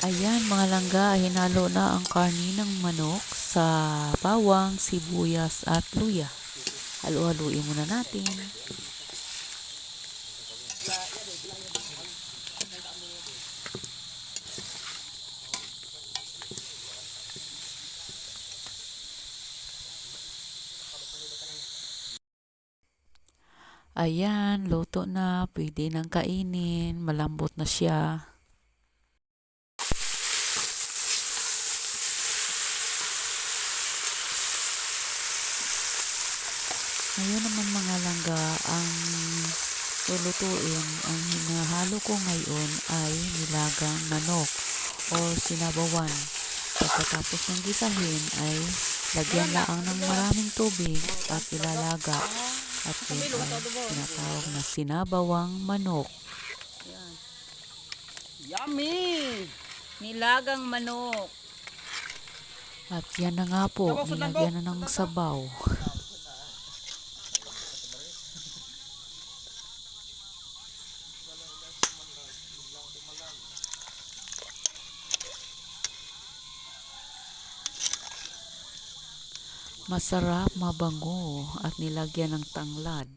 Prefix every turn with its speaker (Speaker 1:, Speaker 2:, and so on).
Speaker 1: Ayan mga langga, hinalo na ang karni ng manok sa bawang, sibuyas at luya. Halo-haluin muna natin. Ayan, luto na. Pwede nang kainin. Malambot na siya. Ngayon naman mga langga, ang lulutuin, ang hinahalo ko ngayon ay nilagang manok o sinabawan. Pagkatapos ng gisahin ay lagyan laang ng maraming tubig at ilalaga. At yun ay tinatawag na sinabawang manok.
Speaker 2: Yummy! Nilagang manok.
Speaker 1: At yan na nga po, nilagyan na ng sabaw. Masarap, mabango at nilagyan ng tanglad.